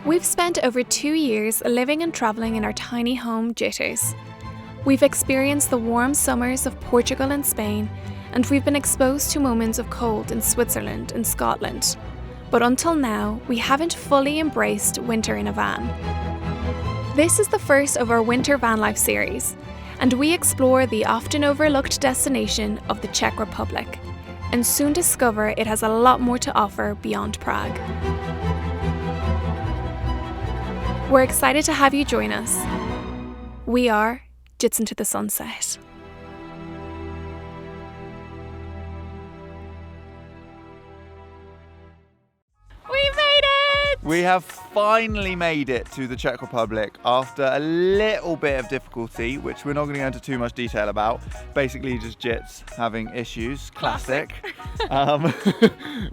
We've spent over 2 years living and travelling in our tiny home, Jitters. We've experienced the warm summers of Portugal and Spain, and we've been exposed to moments of cold in Switzerland and Scotland. But until now, we haven't fully embraced winter in a van. This is the first of our Winter Van Life series, and we explore the often overlooked destination of the Czech Republic, and soon discover it has a lot more to offer beyond Prague. We're excited to have you join us. We are Jits into the Sunset. We made it! We have finally made it to the Czech Republic after a little bit of difficulty, which we're not going to go into too much detail about. Basically just Jits having issues, classic.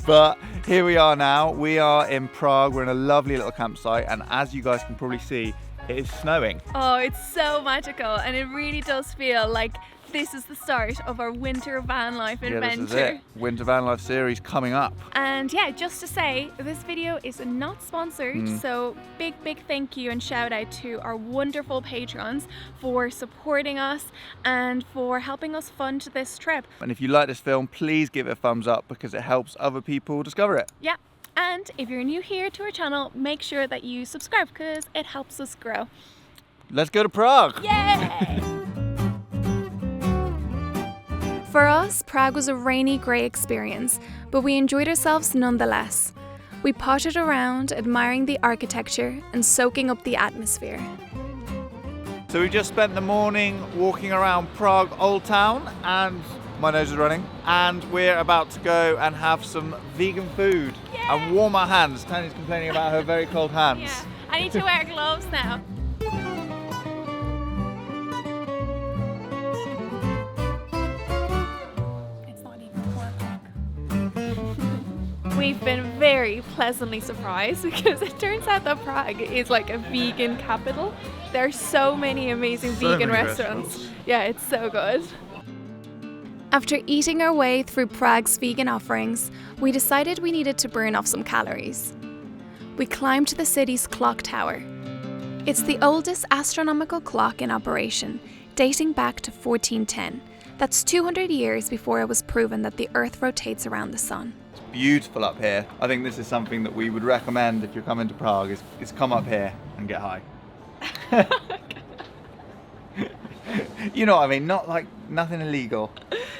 But here we are now. We are in Prague. We're in a lovely little campsite, and as you guys can probably see, it is snowing. Oh, it's so magical, and it really does feel like this is the start of our winter van life adventure. Yeah, this is it. Winter Van Life series coming up. And yeah, just to say, this video is not sponsored, so big thank you and shout out to our wonderful patrons for supporting us and for helping us fund this trip. And if you like this film, please give it a thumbs up because it helps other people discover it. Yeah, and if you're new here to our channel, make sure that you subscribe because it helps us grow. Let's go to Prague. Yay! For us, Prague was a rainy, grey experience, but we enjoyed ourselves nonetheless. We pottered around, admiring the architecture and soaking up the atmosphere. So we just spent the morning walking around Prague Old Town, and my nose is running, and we're about to go and have some vegan food and warm our hands. Tanya's complaining about her very cold hands. Yeah, I need to wear gloves now. We've been very pleasantly surprised because it turns out that Prague is like a vegan capital. There are so many amazing vegan restaurants. Yeah, it's so good. After eating our way through Prague's vegan offerings, we decided we needed to burn off some calories. We climbed the city's clock tower. It's the oldest astronomical clock in operation, dating back to 1410. That's 200 years before it was proven that the Earth rotates around the sun. It's beautiful up here. I think this is something that we would recommend if you're coming to Prague, is come up here and get high. You know what I mean? Not like nothing illegal.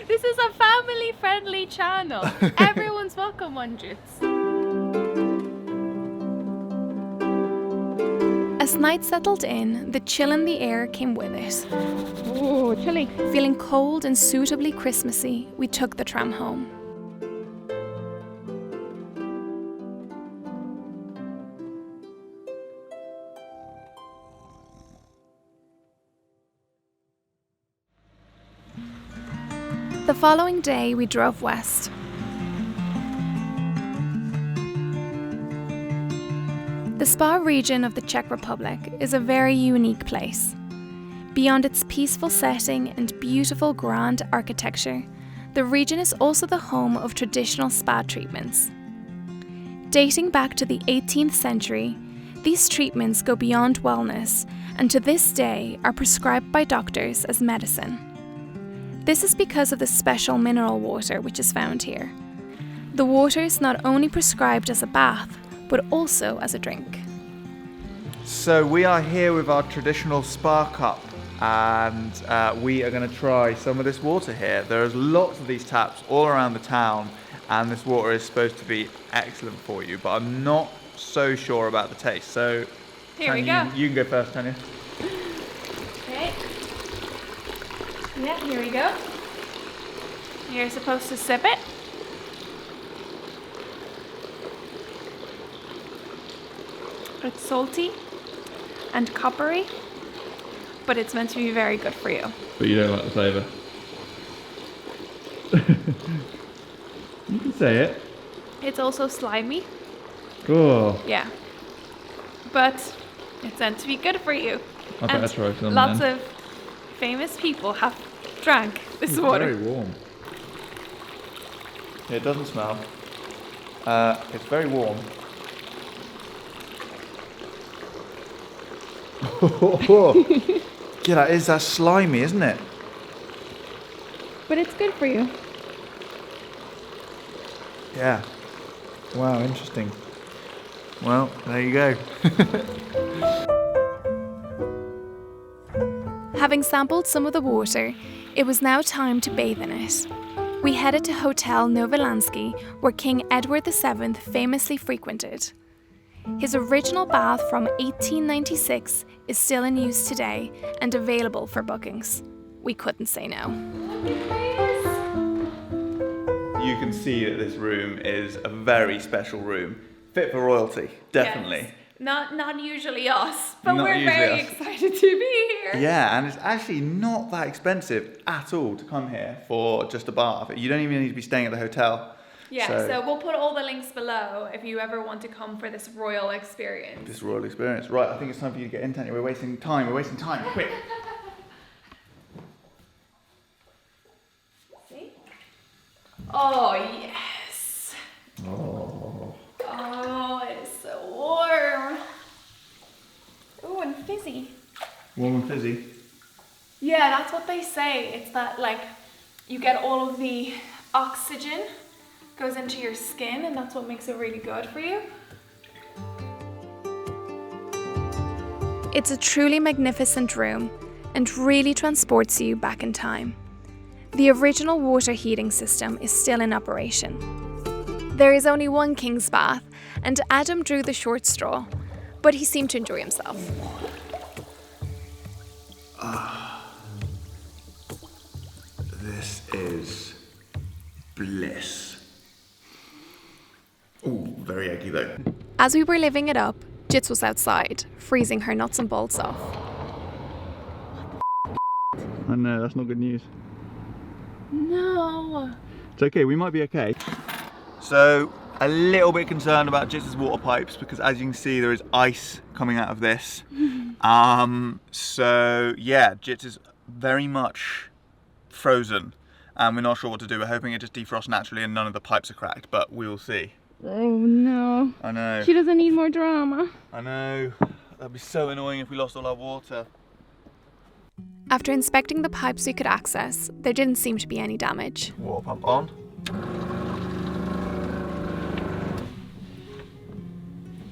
This is a family-friendly channel. Everyone's welcome on Jits. As night settled in, the chill in the air came with it. Oh, chilly. Feeling cold and suitably Christmassy, we took the tram home. The following day, we drove west. The Spa region of the Czech Republic is a very unique place. Beyond its peaceful setting and beautiful grand architecture, the region is also the home of traditional spa treatments. Dating back to the 18th century, these treatments go beyond wellness and to this day are prescribed by doctors as medicine. This is because of the special mineral water which is found here. The water is not only prescribed as a bath, but also as a drink. So we are here with our traditional spa cup, and we are going to try some of this water here. There's lots of these taps all around the town, and this water is supposed to be excellent for you, but I'm not so sure about the taste. So here we go. You can go first, Tanya. Okay. Yeah, here we go. You're supposed to sip it. It's salty and coppery, but it's meant to be very good for you. But you don't like the flavour? You can say it. It's also slimy. Oh. Yeah. But it's meant to be good for you. I better try some lots then. of famous people have drank this It's water. very warm. It doesn't smell. It's very warm. Yeah, that's slimy, isn't it? But it's good for you. Yeah. Wow, interesting. Well, there you go. Having sampled some of the water, it was now time to bathe in it. We headed to Hotel Novolansky, where King Edward VII famously frequented. His original bath from 1896 is still in use today and available for bookings. We couldn't say no. You can see that this room is a very special room. Fit for royalty, definitely. Yes. Not usually us, but Not we're usually very us. excited to be here. Yeah, and it's actually not that expensive at all to come here for just a bath. You don't even need to be staying at the hotel. Yeah, so we'll put all the links below if you ever want to come for this royal experience. This royal experience. Right, I think it's time for you to get in, Tanya. We're wasting time, quick. See? Oh, yes. Oh, it's so warm. Oh, and fizzy. Warm and fizzy. Yeah, that's what they say. It's that, like, you get all of the oxygen goes into your skin, and that's what makes it really good for you. It's a truly magnificent room and really transports you back in time. The original water heating system is still in operation. There is only one king's bath, and Adam drew the short straw, but he seemed to enjoy himself. This is bliss. Ooh, very eggy though. As we were living it up, Jits was outside, freezing her nuts and bolts off. I know, that's not good news. No. It's okay, we might be okay. So, a little bit concerned about Jits' water pipes because as you can see there is ice coming out of this. So yeah, Jits is very much frozen and we're not sure what to do. We're hoping it just defrosts naturally and none of the pipes are cracked, but we will see. Oh no. I know. She doesn't need more drama. I know. That'd be so annoying if we lost all our water. After inspecting the pipes we could access, there didn't seem to be any damage. Water pump on.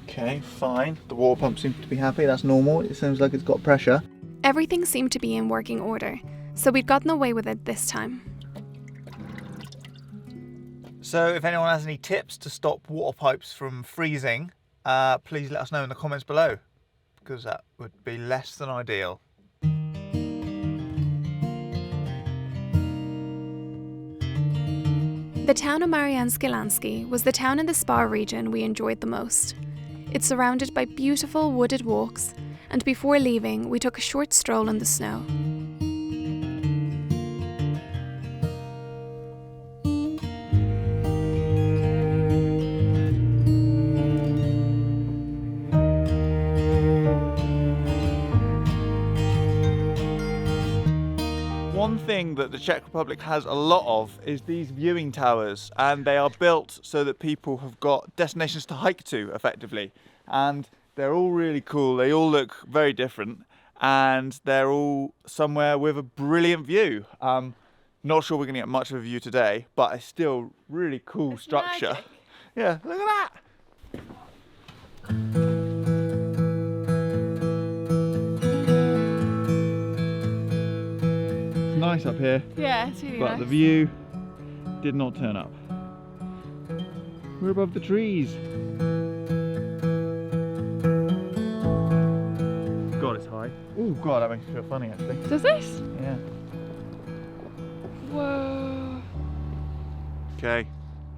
Okay, fine. The water pump seems to be happy, that's normal. It seems like it's got pressure. Everything seemed to be in working order, so we'd gotten away with it this time. So if anyone has any tips to stop water pipes from freezing, please let us know in the comments below, because that would be less than ideal. The town of Mariansky Lansky was the town in the Spa region we enjoyed the most. It's surrounded by beautiful wooded walks, and before leaving, we took a short stroll in the snow. One thing that the Czech Republic has a lot of is these viewing towers, and they are built so that people have got destinations to hike to effectively, and they're all really cool. They all look very different and they're all somewhere with a brilliant view. Not sure we're going to get much of a view today, but it's still really cool structure. Magic. Yeah, look at that. Nice up here, Yeah, it's really but nice. the view did not turn up. We're above the trees. God, it's high. Oh God, that makes me feel funny actually. Does it? Yeah. Whoa. Okay,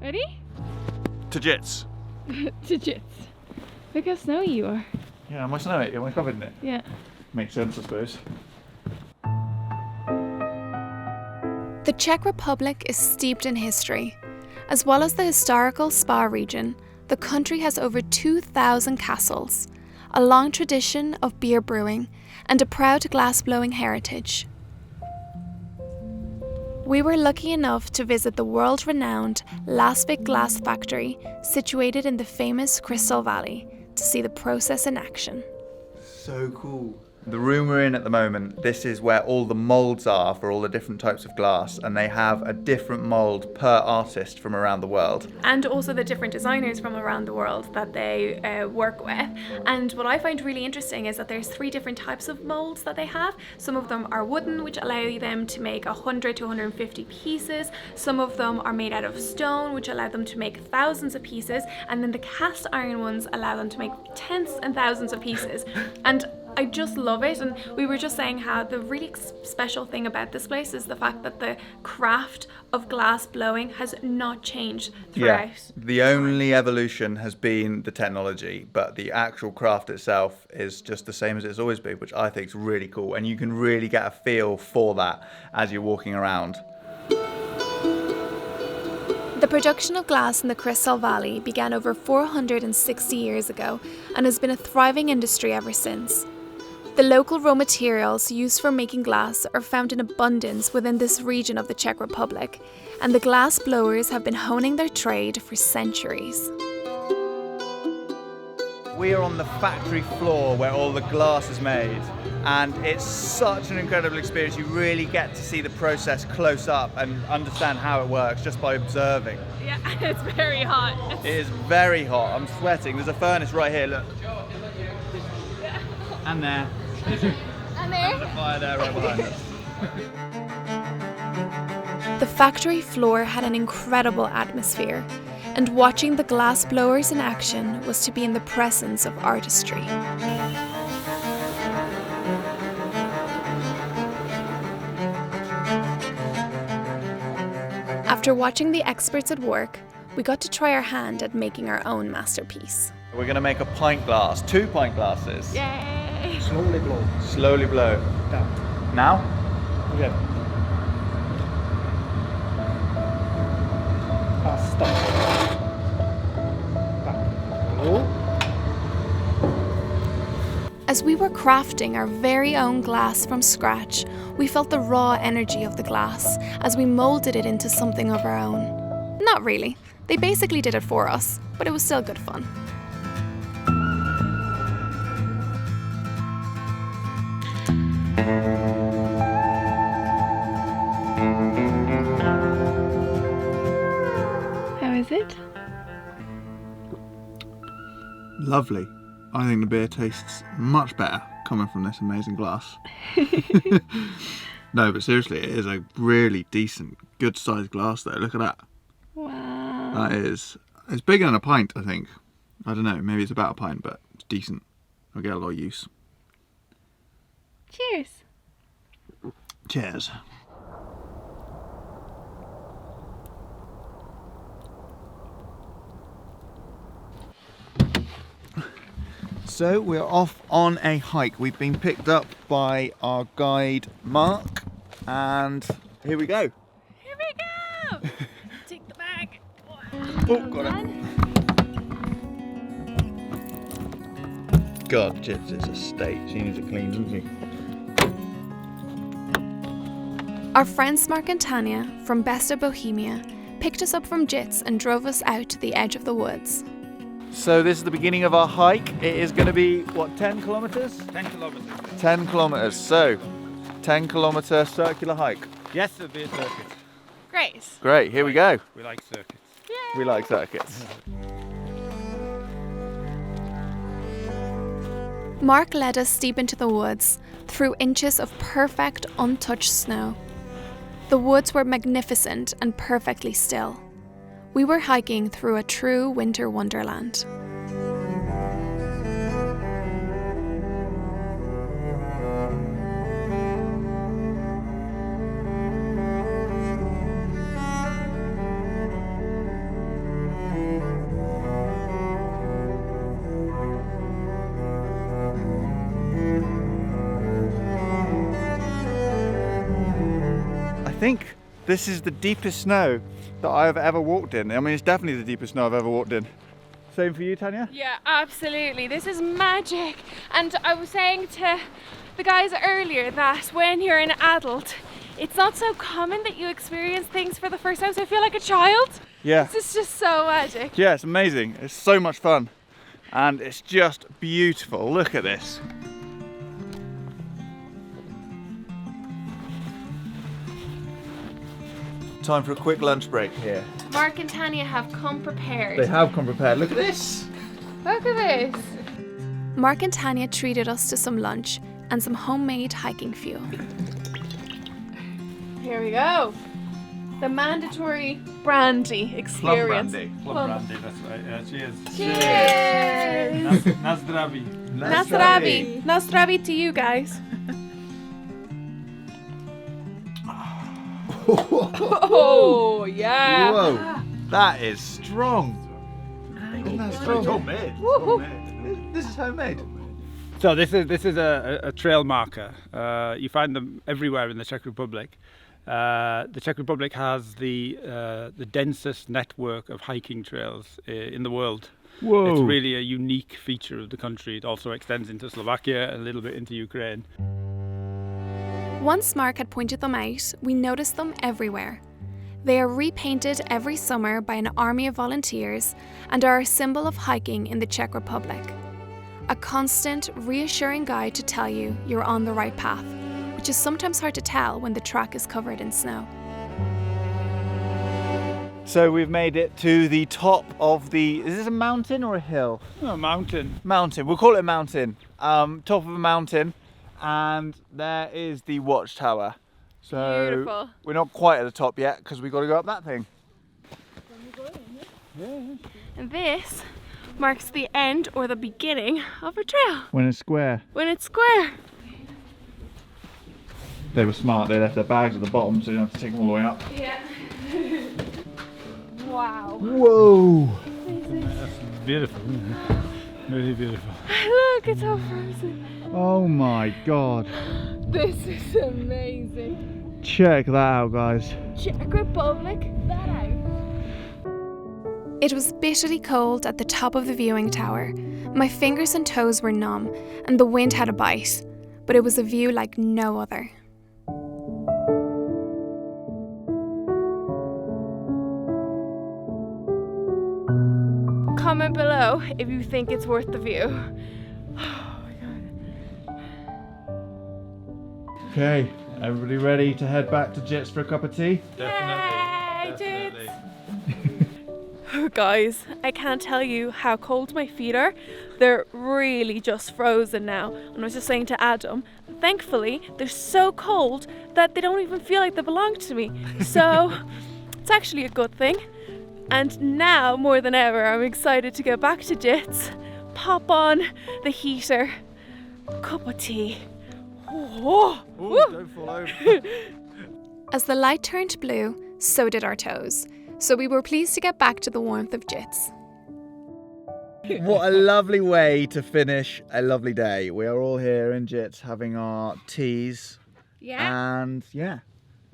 Ready? to Jits. To Jits. Look how snowy you are. Yeah, am I snow it? Am I covered in it? Yeah. Makes sense, I suppose. The Czech Republic is steeped in history. As well as the historical Spa region, the country has over 2,000 castles, a long tradition of beer brewing, and a proud glassblowing heritage. We were lucky enough to visit the world-renowned Lasvik glass factory situated in the famous Crystal Valley to see the process in action. so cool. The room we're in at the moment, this is where all the molds are for all the different types of glass, and they have a different mold per artist from around the world. And also the different designers from around the world that they work with. And what I find really interesting is that there's 3 different types of molds that they have. Some of them are wooden, which allow them to make 100 to 150 pieces. Some of them are made out of stone, which allow them to make thousands of pieces. And then the cast iron ones allow them to make tens and thousands of pieces. And I just love it, and we were just saying how the really special thing about this place is the fact that the craft of glass blowing has not changed throughout. Yeah, the only evolution has been the technology, but the actual craft itself is just the same as it's always been, which I think is really cool, and you can really get a feel for that as you're walking around. The production of glass in the Crystal Valley began over 460 years ago and has been a thriving industry ever since. The local raw materials used for making glass are found in abundance within this region of the Czech Republic, and the glass blowers have been honing their trade for centuries. We are on the factory floor where all the glass is made, and it's such an incredible experience. You really get to see the process close up and understand how it works just by observing. Yeah, it's very hot. It is very hot. I'm sweating. There's a furnace right here, look. And there. And There's a fire there right behind us. The factory floor had an incredible atmosphere, and watching the glass blowers in action was to be in the presence of artistry. After watching the experts at work, we got to try our hand at making our own masterpiece. We're going to make a pint glass, 2 pint glasses. Yay! Slowly blow. Slowly blow. Down. Now? Again. Stop. Back. Blow. As we were crafting our very own glass from scratch, we felt the raw energy of the glass as we molded it into something of our own. Not really. They basically did it for us, but it was still good fun. How is it? Lovely. I think the beer tastes much better coming from this amazing glass. No, but seriously, it is a really decent, good sized glass though. Look at that. Wow. That is, it's bigger than a pint, I think. I don't know, maybe it's about a pint, but it's decent. I'll get a lot of use. Cheers. Cheers. So we're off on a hike. We've been picked up by our guide Mark, and here we go. Here we go. Take the bag. Oh, got it. God, Jits is a state. She needs it clean, doesn't she? Our friends Mark and Tanya from Best of Bohemia picked us up from Jits and drove us out to the edge of the woods. So this is the beginning of our hike. It is going to be, what, 10 kilometres? 10 kilometers. 10 kilometres. So, 10 kilometre circular hike. Yes, it'll be a circuit. Great. Great, here we go. We like circuits. We like circuits. Mark led us deep into the woods, through inches of perfect, untouched snow. The woods were magnificent and perfectly still. We were hiking through a true winter wonderland. I think this is the deepest snow that I have ever walked in. I mean, it's definitely the deepest snow I've ever walked in. Same for you, Tanya? Yeah, absolutely. This is magic. And I was saying to the guys earlier that when you're an adult, it's not so common that you experience things for the first time. So I feel like a child. Yeah. This is just so magic. Yeah, it's amazing. It's so much fun. And it's just beautiful. Look at this. Time for a quick lunch break here. Mark and Tanya have come prepared. They have come prepared. Look at this. Look at this. Mark and Tanya treated us to some lunch and some homemade hiking fuel. Here we go. The mandatory brandy experience. Plum brandy, that's right. Yeah, cheers. Cheers. Nazdravi. Nasrabi. Nasrabi to you guys. Oh, yeah. Whoa, that is strong. That's strong. Homemade. This is homemade. So this is a trail marker. You find them everywhere in the Czech Republic. The Czech Republic has the densest network of hiking trails in the world. Whoa. It's really a unique feature of the country. It also extends into Slovakia and a little bit into Ukraine. Once Mark had pointed them out, we noticed them everywhere. They are repainted every summer by an army of volunteers and are a symbol of hiking in the Czech Republic. A constant, reassuring guide to tell you you're on the right path, which is sometimes hard to tell when the track is covered in snow. So we've made it to the top of is this a mountain or a hill? Oh, mountain. Mountain, we'll call it a mountain. Top of a mountain, and there is the watchtower. So Beautiful. we're not quite at the top yet because we've got to go up that thing. And this marks the end or the beginning of a trail. When it's square. When it's square. They were smart, they left their bags at the bottom so you don't have to take them all the way up. Yeah. Wow. Whoa! That's beautiful. Really beautiful. Look, it's all frozen. Oh my god. This is amazing. Check that out, guys. Czech Republic, that out. It was bitterly cold at the top of the viewing tower. My fingers and toes were numb, and the wind had a bite, but it was a view like no other. Comment below if you think it's worth the view. Oh my god. Okay, everybody ready to head back to Jits for a cup of tea? Definitely. Guys, I can't tell you how cold my feet are. They're really just frozen now. And I was just saying to Adam, thankfully, they're so cold that they don't even feel like they belong to me. So it's actually a good thing. And now, more than ever, I'm excited to get back to Jits, pop on the heater, cup of tea. Oh, Don't fall over. As the light turned blue, so did our toes. So we were pleased to get back to the warmth of Jits. What a lovely way to finish a lovely day. We are all here in Jits having our teas. yeah. And yeah,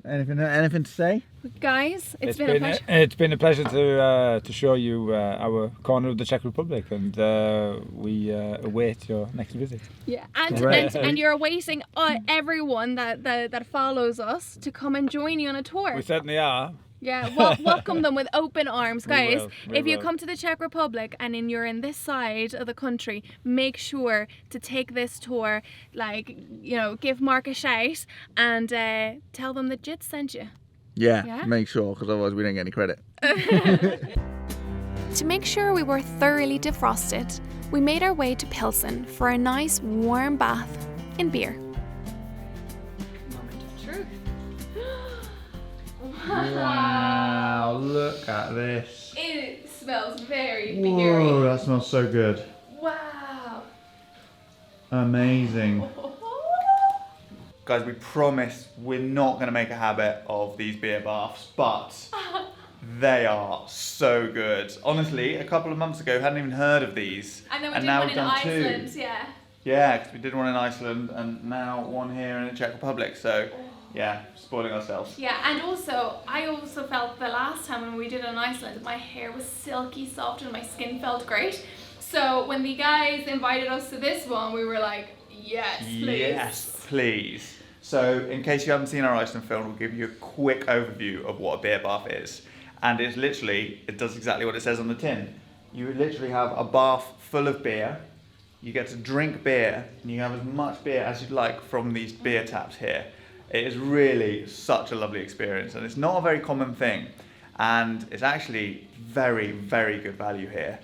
anything to say? Guys, it's been a pleasure. It's been a pleasure to show you our corner of the Czech Republic, and we await your next visit. Yeah, Right. and you're awaiting everyone that follows us to come and join you on a tour. We certainly are. Yeah, welcome them with open arms, guys. We If you will. come to the Czech Republic and you're in this side of the country, make sure to take this tour. Like, give Mark a shout and tell them that Jits sent you. Yeah, make sure, because otherwise we don't get any credit. To make sure we were thoroughly defrosted, we made our way to Pilsen for a nice warm bath in beer. Moment of truth. Wow, look at this. It smells very Whoa, beery. that smells so good. Wow. Amazing. Guys, we promise we're not going to make a habit of these beer baths, but they are so good. Honestly, a couple of months ago, hadn't even heard of these. And then we did now one we've in done Iceland, two. yeah. Yeah, because we did one in Iceland and now one here in the Czech Republic. So, yeah, spoiling ourselves. Yeah, and I also felt the last time when we did it in Iceland, my hair was silky soft and my skin felt great. So when the guys invited us to this one, we were like, yes, please. Yes, please. So, in case you haven't seen our Iceland film, we'll give you a quick overview of what a beer bath is. And it's literally, it does exactly what it says on the tin. You literally have a bath full of beer. You get to drink beer, and you have as much beer as you'd like from these beer taps here. It is really such a lovely experience, and it's not a very common thing, and it's actually very, very good value here.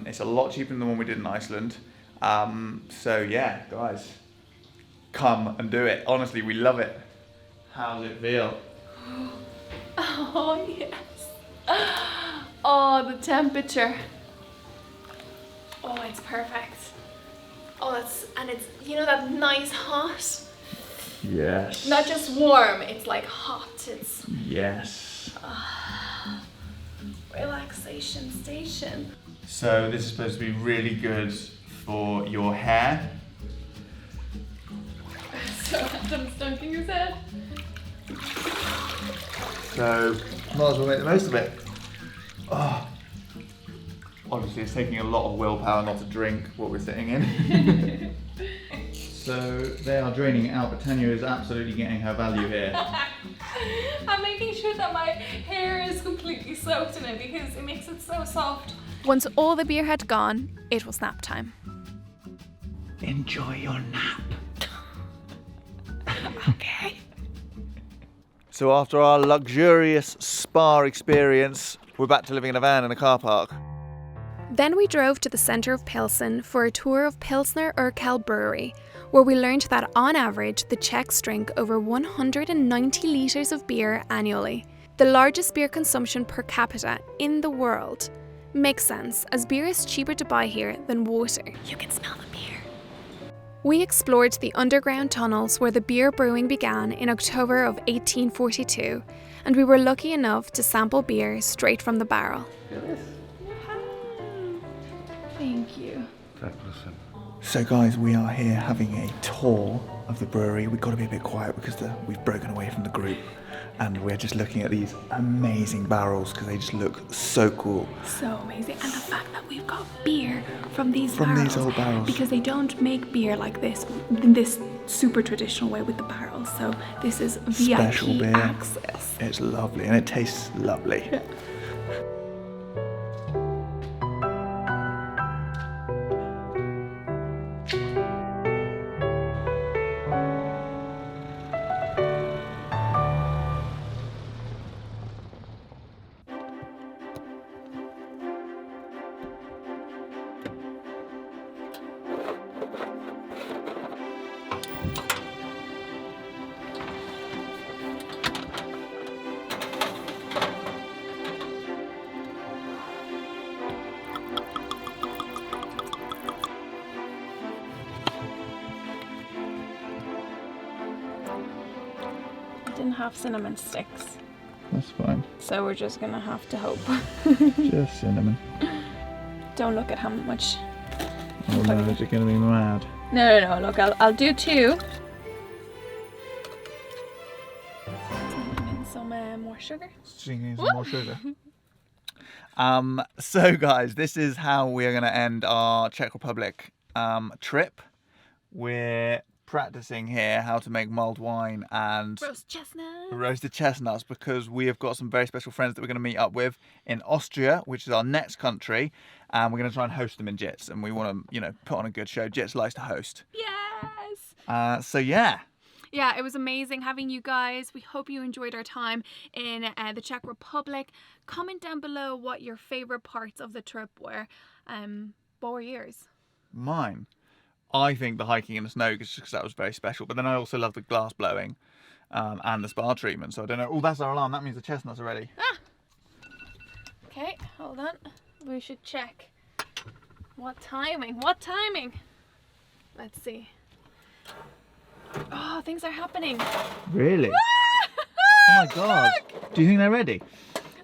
It's a lot cheaper than the one we did in Iceland. So yeah, guys, come and do it. Honestly, we love it. How's it feel? Oh, yes. Oh, the temperature. Oh, it's perfect. Oh, it's that nice hot. Yes. Not just warm, it's like hot. It's Yes. relaxation station. So this is supposed to be really good for your hair. So Adam's dunking his head. So might as well make the most of it. Oh. Obviously it's taking a lot of willpower not to drink what we're sitting in. So they are draining it out, but Tanya is absolutely getting her value here. I'm making sure that my hair is completely soaked in it because it makes it so soft. Once all the beer had gone, it was nap time. Enjoy your nap. Okay. So after our luxurious spa experience, we're back to living in a van in a car park. Then we drove to the centre of Pilsen for a tour of Pilsner Urquell Brewery, where we learned that on average the Czechs drink over 190 litres of beer annually, the largest beer consumption per capita in the world. Makes sense, as beer is cheaper to buy here than water. You can smell the beer. We explored the underground tunnels where the beer brewing began in October of 1842, and we were lucky enough to sample beer straight from the barrel. Thank you. So guys, we are here having a tour of the brewery. We've got to be a bit quiet because we've broken away from the group, and we're just looking at these amazing barrels because they just look so cool. So amazing. And the fact that we've got beer from these old barrels. Because they don't make beer like this in this super traditional way with the barrels. So this is Special VIP beer. access. It's lovely and it tastes lovely. Yeah. Didn't have cinnamon sticks, That's fine. so we're just gonna have to hope. Just cinnamon. Don't look at how much. Oh no, is it going to be mad? No. Look, I'll do two. And some more sugar. Some more sugar. So guys, this is how we are going to end our Czech Republic trip. We're practicing here how to make mulled wine and roasted chestnuts because we have got some very special friends that we're going to meet up with in Austria, which is our next country, and we're going to try and host them in Jits, and we want to, put on a good show. Jits likes to host. Yes. So yeah. Yeah, it was amazing having you guys. We hope you enjoyed our time in the Czech Republic. Comment down below what your favorite parts of the trip were. What were yours? Mine. I think the hiking in the snow, just because that was very special. But then I also love the glass blowing and the spa treatment. So I don't know. Oh, that's our alarm. That means the chestnuts are ready. Okay, hold on. We should check. What timing? What timing? Let's see. Oh, things are happening. Really? Oh my god. Do you think they're ready?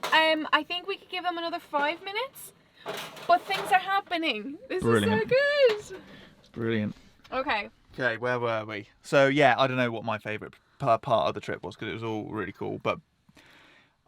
I think we could give them another 5 minutes. But things are happening. This Brilliant. is so good. Brilliant. Okay. Okay, where were we? So yeah, I don't know what my favourite part of the trip was because it was all really cool. But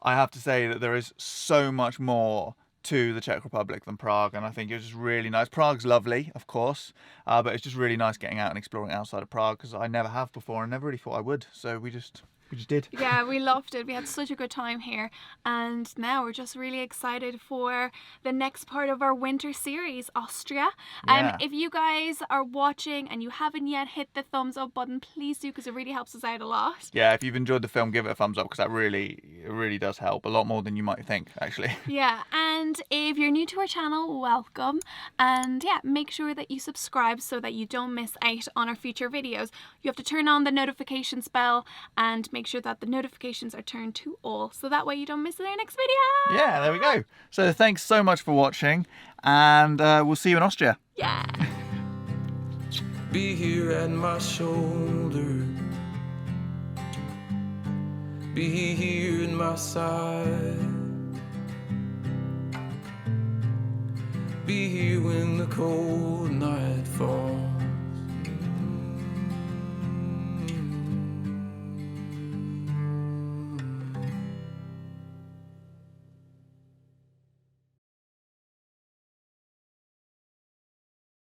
I have to say that there is so much more to the Czech Republic than Prague, and I think it was just really nice. Prague's lovely, of course, but it's just really nice getting out and exploring outside of Prague because I never have before and never really thought I would. So we just We just did. Yeah, we loved it. We had such a good time here. And now we're just really excited for the next part of our winter series, Austria. Yeah. If you guys are watching and you haven't yet hit the thumbs up button, please do, because it really helps us out a lot. Yeah, if you've enjoyed the film, give it a thumbs up, because it really does help. A lot more than you might think, actually. Yeah, and if you're new to our channel, welcome. And yeah, make sure that you subscribe so that you don't miss out on our future videos. You have to turn on the notifications bell and make sure that the notifications are turned to all, so that way you don't miss our next video. Yeah, there we go. So thanks so much for watching, and we'll see you in Austria. Yeah. Be here at my shoulder, be here in my side, be here when the cold night falls.